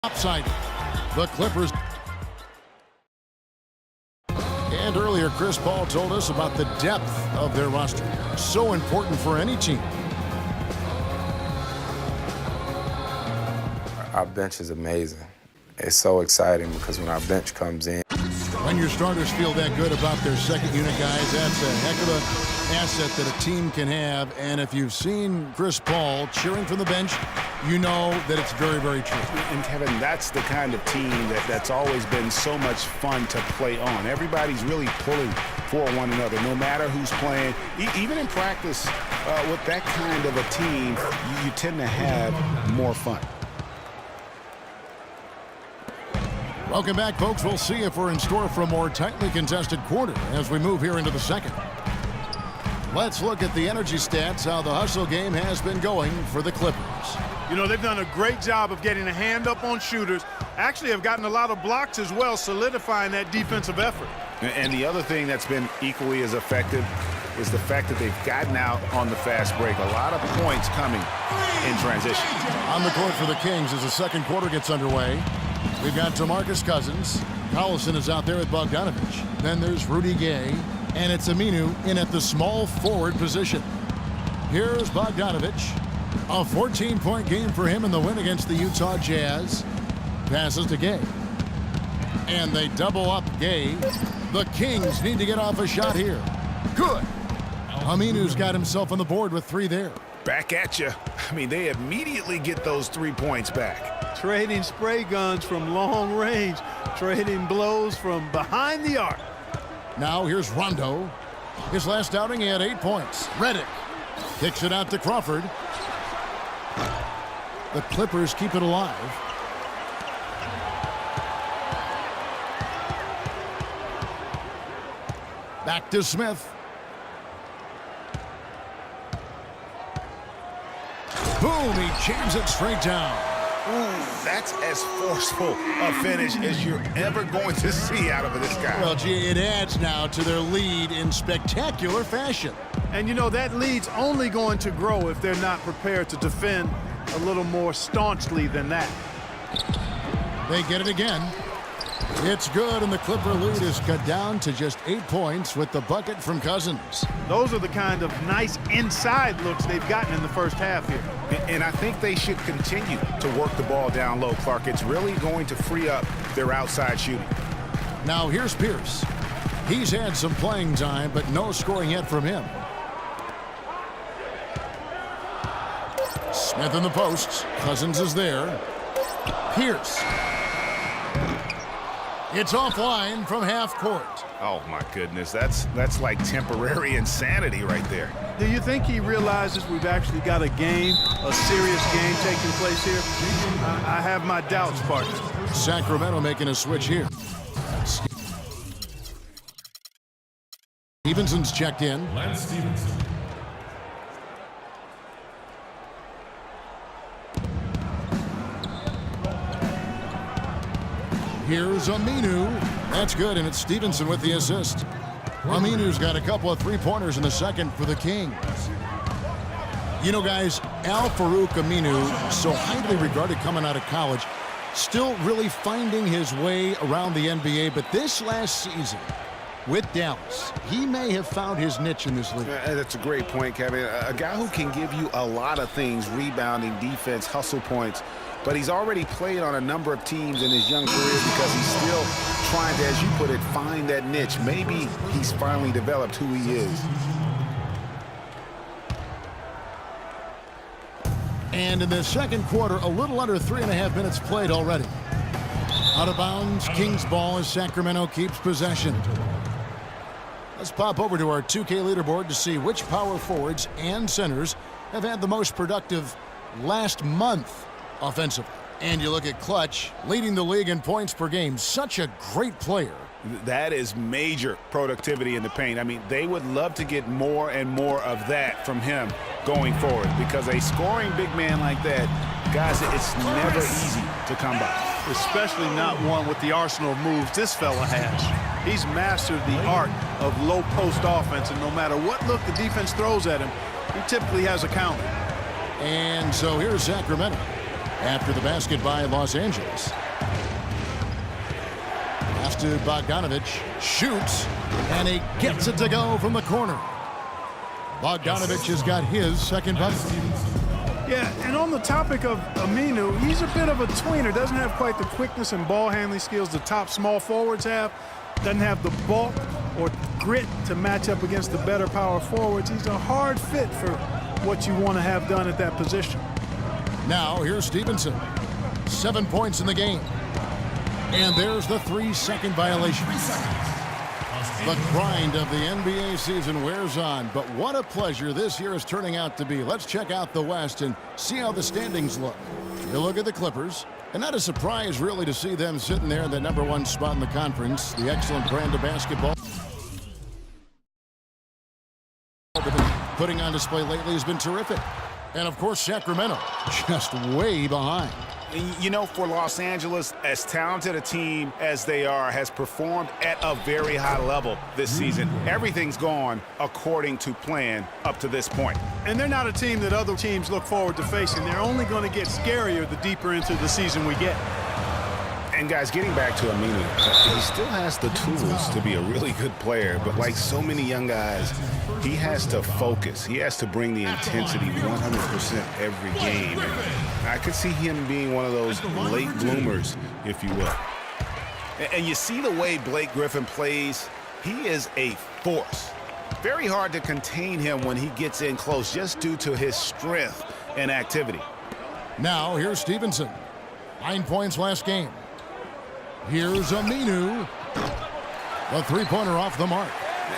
Lopsided. The Clippers. And earlier, Chris Paul told us about the depth of their roster. So important for any team. Our bench is amazing. It's so exciting because when our bench comes in. When your starters feel that good about their second unit guys, that's a heck of an asset that a team can have. And if you've seen Chris Paul cheering from the bench, you know that it's very, very true. And Kevin, that's the kind of team that's always been so much fun to play on. Everybody's really pulling for one another, no matter who's playing. Even in practice, with that kind of a team, you tend to have more fun. Welcome back, folks. We'll see if we're in store for a more tightly contested quarter as we move here into the second. Let's look at the energy stats, how the hustle game has been going for the Clippers. You know, they've done a great job of getting a hand up on shooters. Actually have gotten a lot of blocks as well, solidifying that defensive effort. And the other thing that's been equally as effective is the fact that they've gotten out on the fast break. A lot of points coming in transition. On the court for the Kings as the second quarter gets underway. We've got DeMarcus Cousins. Collison is out there with Bogdanovich. Then there's Rudy Gay. And it's Aminu in at the small forward position. Here's Bogdanovich. A 14-point game for him in the win against the Utah Jazz. Passes to Gay. And they double up Gay. The Kings need to get off a shot here. Good. Aminu's got himself on the board with 3 there. Back at you. I mean, they immediately get those 3 points back. Trading spray guns from long range. Trading blows from behind the arc. Now here's Rondo. His last outing, he had 8 points. Redick kicks it out to Crawford. The Clippers keep it alive. Back to Smith. Boom, he jams it straight down. Ooh, that's as forceful a finish as you're ever going to see out of this guy. Well, gee, it adds now to their lead in spectacular fashion. And, you know, that lead's only going to grow if they're not prepared to defend a little more staunchly than that. They get it again. It's good, and the Clipper lead is cut down to just 8 points with the bucket from Cousins. Those are the kind of nice inside looks they've gotten in the first half here. And I think they should continue to work the ball down low, Clark. It's really going to free up their outside shooting. Now here's Pierce. He's had some playing time, but no scoring yet from him. Smith in the post. Cousins is there. Pierce. It's offline from half court. Oh, my goodness. That's like temporary insanity right there. Do you think he realizes we've actually got a game, a serious game taking place here? I have my doubts, partner. Sacramento making a switch here. Stevenson's checked in. Lance Stevenson. Here's Aminu. That's good, and it's Stevenson with the assist. Aminu's got a couple of 3-pointers in the second for the Kings. You know, guys, Al-Farouq Aminu, so highly regarded coming out of college, still really finding his way around the NBA, but this last season with Dallas, he may have found his niche in this league. That's a great point, Kevin. A guy who can give you a lot of things, rebounding, defense, hustle points, but he's already played on a number of teams in his young career because he's still trying to, as you put it, find that niche. Maybe he's finally developed who he is. And in the second quarter, a little under 3.5 minutes played already. Out of bounds, Kings ball as Sacramento keeps possession. Let's pop over to our 2K leaderboard to see which power forwards and centers have had the most productive last month offensively. And you look at Clutch, leading the league in points per game. Such a great player. That is major productivity in the paint. I mean, they would love to get more and more of that from him going forward because a scoring big man like that, guys, it's never easy to come by. Especially not one with the arsenal of moves this fella has. He's mastered the art of low post offense, and no matter what look the defense throws at him, he typically has a counter. And so here's Sacramento. after the basket by Los Angeles. Pass to Bogdanovich, shoots, and he gets it to go from the corner. Bogdanovich has got his second bucket. Yeah, and on the topic of Aminu, he's a bit of a tweener. Doesn't have quite the quickness and ball handling skills the top small forwards have. Doesn't have the bulk or grit to match up against the better power forwards. He's a hard fit for what you want to have done at that position. Now here's Stevenson. 7 points in the game. And there's the 3-second violation. The grind of the NBA season wears on, but what a pleasure this year is turning out to be. Let's check out the West and see how the standings look. You look at the Clippers, and not a surprise really to see them sitting there in the #1 spot in the conference. The excellent brand of basketball they've been putting on display lately has been terrific. And of course, Sacramento just way behind. You know, for Los Angeles, as talented a team as they are, has performed at a very high level this season. Everything's gone according to plan up to this point. And they're not a team that other teams look forward to facing. They're only going to get scarier the deeper into the season we get. And guys, getting back to Aminu, he still has the tools to be a really good player, but like so many young guys, he has to focus. He has to bring the intensity 100% every game. And I could see him being one of those late bloomers, if you will. And you see the way Blake Griffin plays, he is a force. Very hard to contain him when he gets in close just due to his strength and activity. Now here's Stevenson. 9 points last game. Here's Aminu. The three-pointer off the mark.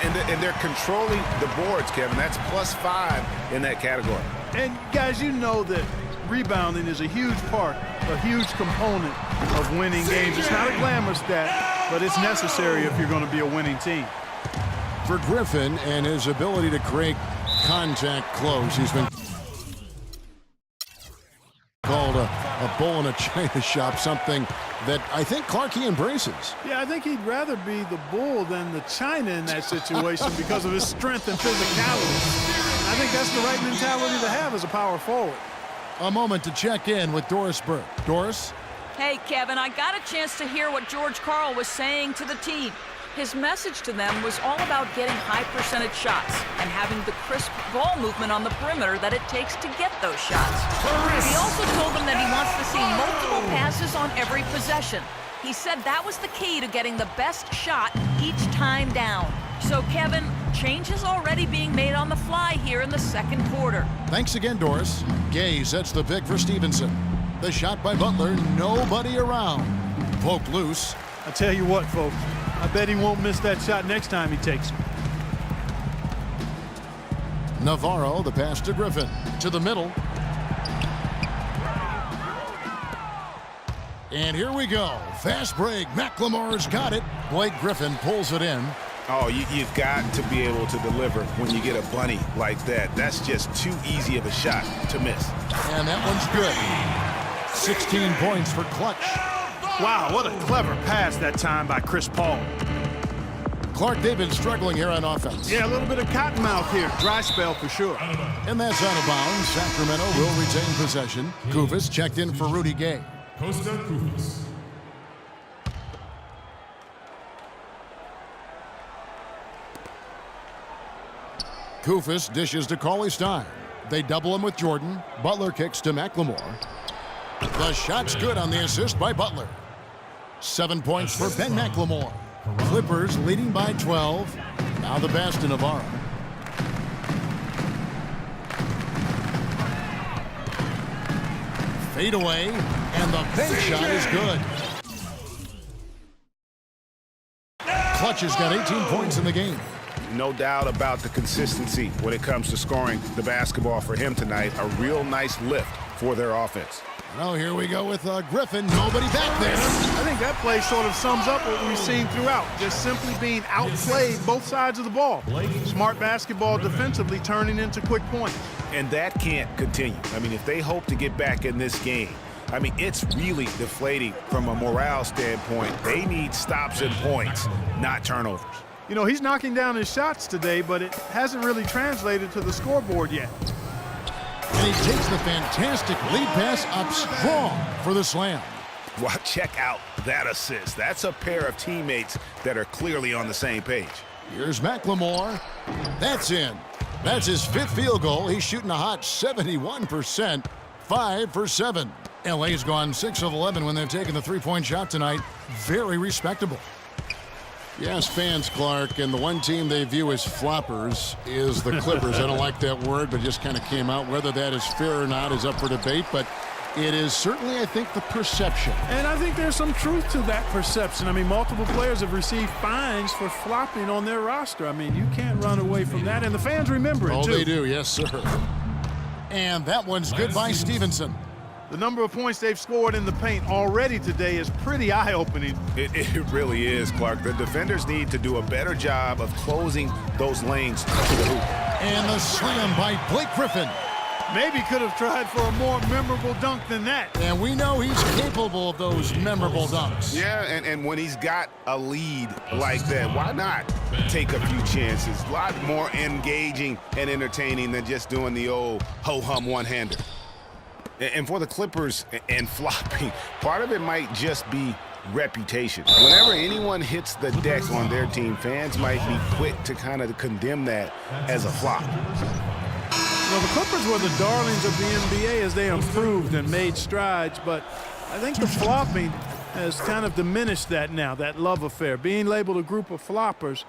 And they're controlling the boards, Kevin. That's +5 in that category. And guys, you know that rebounding is a huge part, a huge component of winning games. It's not a glamour stat, but it's necessary if you're going to be a winning team. For Griffin and his ability to create contact close, he's been called a bull in a china shop, something that I think Clarkie embraces. Yeah, I think he'd rather be the bull than the china in that situation because of his strength and physicality. I think that's the right mentality to have as a power forward. A moment to check in with Doris Burke. Doris? Hey, Kevin, I got a chance to hear what George Karl was saying to the team. His message to them was all about getting high-percentage shots and having the crisp ball movement on the perimeter that it takes to get those shots. He also told them that he wants to see multiple passes on every possession. He said that was the key to getting the best shot each time down. So, Kevin, change is already being made on the fly here in the second quarter. Thanks again, Doris. Gay sets the pick for Stevenson. The shot by Butler, nobody around. Poked loose. I tell you what, folks, I bet he won't miss that shot next time he takes it. Navarro, the pass to Griffin. To the middle. And here we go. Fast break. McLemore's got it. Blake Griffin pulls it in. Oh, you've got to be able to deliver when you get a bunny like that. That's just too easy of a shot to miss. And that one's good. 16 points for Clutch. Wow, what a clever pass that time by Chris Paul. Clark, they've been struggling here on offense. Yeah, a little bit of cottonmouth here. Dry spell for sure. And that's out of bounds. Sacramento will retain possession. Koufos checked in for Rudy Gay. Kosta Koufos. Koufos dishes to Cauley Stein. They double him with Jordan. Butler kicks to McLemore. The shot's good on the assist by Butler. 7 points for Ben McLemore. Clippers leading by 12. Now the pass to Navarro. Fade away, and the bank shot is good. Clutch has got 18 points in the game. No doubt about the consistency when it comes to scoring the basketball for him tonight. A real nice lift for their offense. Now here we go with Griffin. Nobody back there. I think that play sort of sums up what we've seen throughout. Just simply being outplayed both sides of the ball. Smart basketball defensively turning into quick points. And that can't continue. I mean, if they hope to get back in this game, I mean, it's really deflating from a morale standpoint. They need stops and points, not turnovers. You know, he's knocking down his shots today, but it hasn't really translated to the scoreboard yet. And he takes the fantastic lead pass up strong for the slam. Well, check out that assist. That's a pair of teammates that are clearly on the same page. Here's McLemore. That's in. That's his 5th field goal. He's shooting a hot 71%, 5 for 7. LA's gone 6 of 11 when they're taking the three-point shot tonight. Very respectable. Yes, fans, Clark, and the one team they view as floppers is the Clippers. I don't like that word, but it just kind of came out. Whether that is fair or not is up for debate, but it is certainly, I think, the perception. And I think there's some truth to that perception. I mean, multiple players have received fines for flopping on their roster. I mean, you can't run away from that, and the fans remember it, too. Oh, they do, yes, sir. And that one's good by Stevenson. The number of points they've scored in the paint already today is pretty eye-opening. It really is, Clark. The defenders need to do a better job of closing those lanes to the hoop. And the slam by Blake Griffin. Maybe could have tried for a more memorable dunk than that. And we know he's capable of those memorable dunks. Yeah, and when he's got a lead like that, why not take a few chances? A lot more engaging and entertaining than just doing the old ho-hum one-hander. And for the Clippers and flopping, part of it might just be reputation. Whenever anyone hits the deck on their team, fans might be quick to kind of condemn that as a flop. Well, the Clippers were the darlings of the NBA as they improved and made strides, but I think the flopping has kind of diminished that now, that love affair. Being labeled a group of floppers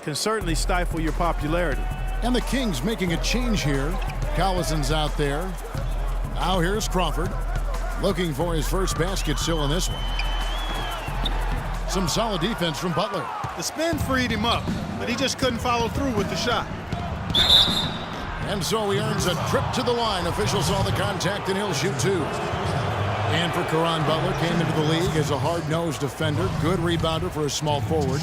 can certainly stifle your popularity. And the Kings making a change here. Collison's out there. Now here's Crawford, looking for his first basket still in this one. Some solid defense from Butler. The spin freed him up, but he just couldn't follow through with the shot. And so he earns a trip to the line. Officials saw the contact, and he'll shoot 2. And for Caron Butler, came into the league as a hard-nosed defender, good rebounder for a small forward.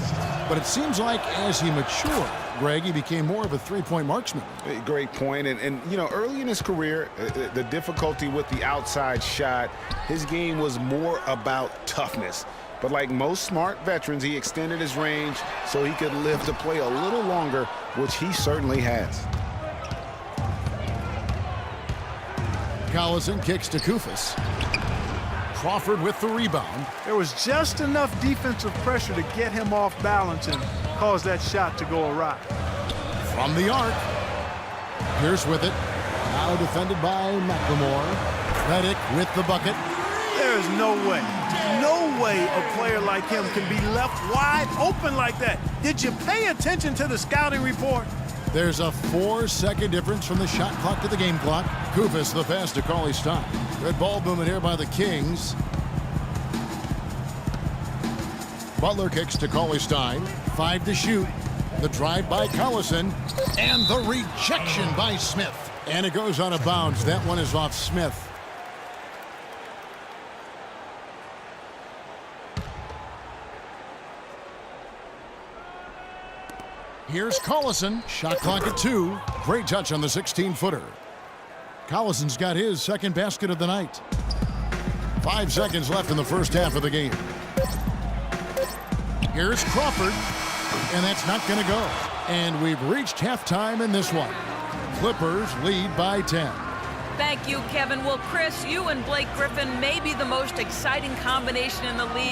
But it seems like as he matured, Greg, he became more of a three-point marksman. Great point. And you know, early in his career, the difficulty with the outside shot, his game was more about toughness. But like most smart veterans, he extended his range so he could live to play a little longer, which he certainly has. Collison kicks to Koufos. Crawford with the rebound. There was just enough defensive pressure to get him off balance and cause that shot to go awry. From the arc. Pierce with it. Now defended by McLemore. Redick with the bucket. There is no way a player like him can be left wide open like that. Did you pay attention to the scouting report? There's a 4-second difference from the shot clock to the game clock. Koufos the pass to Cauley-Stein. Red ball movement here by the Kings. Butler kicks to Cauley-Stein. 5 to shoot. The drive by Collison. And the rejection by Smith. And it goes out of bounds. That one is off Smith. Here's Collison. Shot clock at 2. Great touch on the 16-footer. Collison's got his second basket of the night. 5 seconds left in the first half of the game. Here's Crawford. And that's not going to go. And we've reached halftime in this one. Clippers lead by 10. Thank you, Kevin. Well, Chris, you and Blake Griffin may be the most exciting combination in the league.